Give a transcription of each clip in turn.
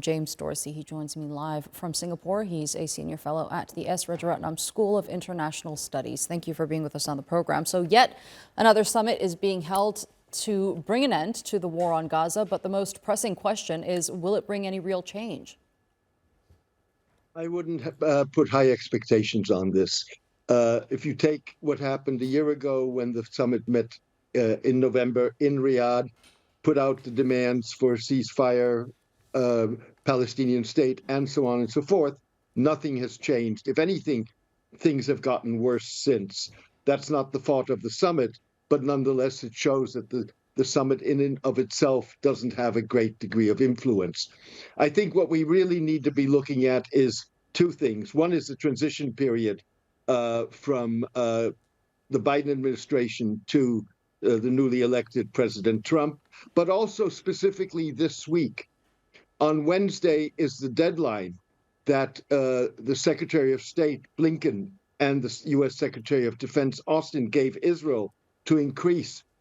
James Dorsey. He joins me live from Singapore. He's a senior fellow at the Rajaratnam School of International Studies. Thank you for being with us on the program. So yet another summit is being held to bring an end to the war on Gaza. But the most pressing question is, will it bring any real change? I wouldn't put high expectations on this. If you take what happened a year ago when the summit met in November in Riyadh, put out the demands for ceasefire, Palestinian state, and so on and so forth, nothing has changed. If anything, things have gotten worse since. That's not the fault of the summit, but nonetheless, it shows that the summit in and of itself doesn't have a great degree of influence. I think what we really need to be looking at is two things. One is the transition period from the Biden administration to the newly elected President Trump, but also specifically this week. On Wednesday is the deadline that the Secretary of State, Blinken, and the U.S. Secretary of Defense, Austin, gave Israel to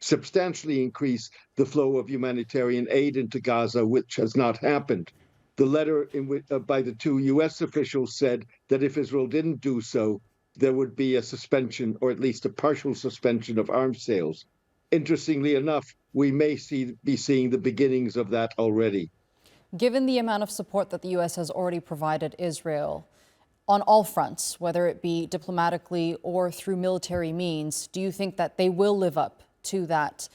substantially increase the flow of humanitarian aid into Gaza, which has not happened. The letter by the two U.S. officials said that if Israel didn't do so, there would be a suspension, or at least a partial suspension, of arms sales. Interestingly enough, we may be seeing the beginnings of that already. Given the amount of support that the U.S. has already provided Israel on all fronts, whether it be diplomatically or through military means, do you think that they will live up to that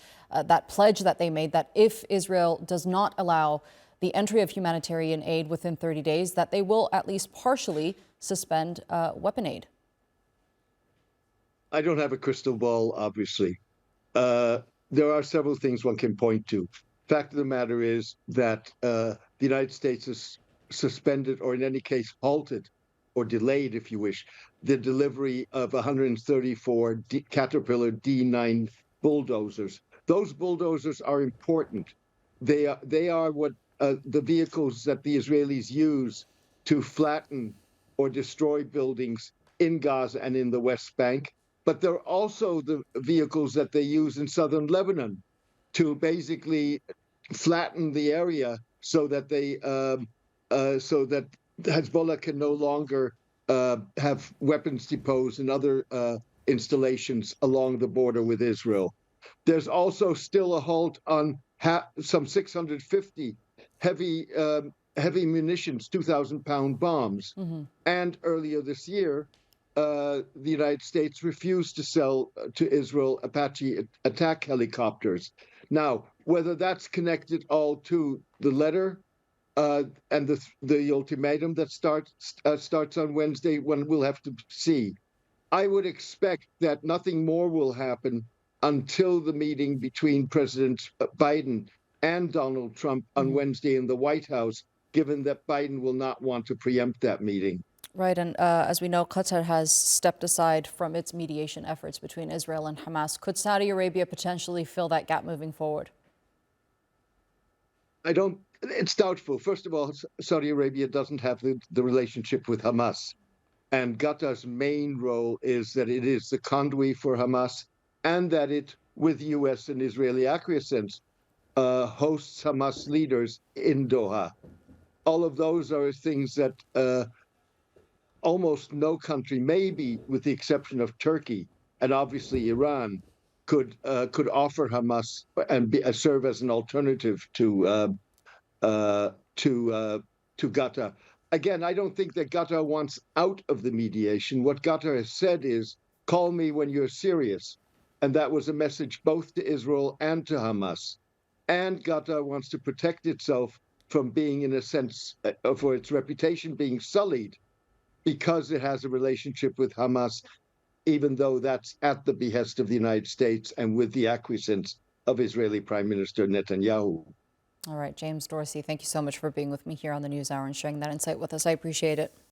pledge that they made, that if Israel does not allow the entry of humanitarian aid within 30 days, that they will at least partially suspend weapon aid? I don't have a crystal ball, obviously. There are several things one can point to. Fact of the matter is that the United States has suspended, or in any case halted, or delayed, if you wish, the delivery of 134 Caterpillar D9 bulldozers. Those bulldozers are important. They are what the vehicles that the Israelis use to flatten or destroy buildings in Gaza and in the West Bank. But they're also the vehicles that they use in southern Lebanon to basically flatten the area so that Hezbollah can no longer have weapons depots and other installations along the border with Israel. There's also still a halt on some 650 heavy munitions, 2,000-pound bombs. Mm-hmm. And earlier this year, the United States refused to sell to Israel Apache attack helicopters. Now, whether that's connected all to the letter and the ultimatum that starts on Wednesday, one will have to see. I would expect that nothing more will happen until the meeting between President Biden and Donald Trump on Wednesday in the White House, given that Biden will not want to preempt that meeting. Right, and as we know, Qatar has stepped aside from its mediation efforts between Israel and Hamas. Could Saudi Arabia potentially fill that gap moving forward? It's doubtful. First of all, Saudi Arabia doesn't have the relationship with Hamas. And Qatar's main role is that it is the conduit for Hamas, and that it, with U.S. and Israeli acquiescence, hosts Hamas leaders in Doha. All of those are things that almost no country, maybe with the exception of Turkey and obviously Iran, could offer Hamas and serve as an alternative to Qatar. Again, I don't think that Qatar wants out of the mediation. What Qatar has said is, "Call me when you're serious," and that was a message both to Israel and to Hamas. And Qatar wants to protect itself from being, in a sense, for its reputation being sullied, because it has a relationship with Hamas, even though that's at the behest of the United States and with the acquiescence of Israeli Prime Minister Netanyahu. All right, James Dorsey, thank you so much for being with me here on the NewsHour and sharing that insight with us. I appreciate it.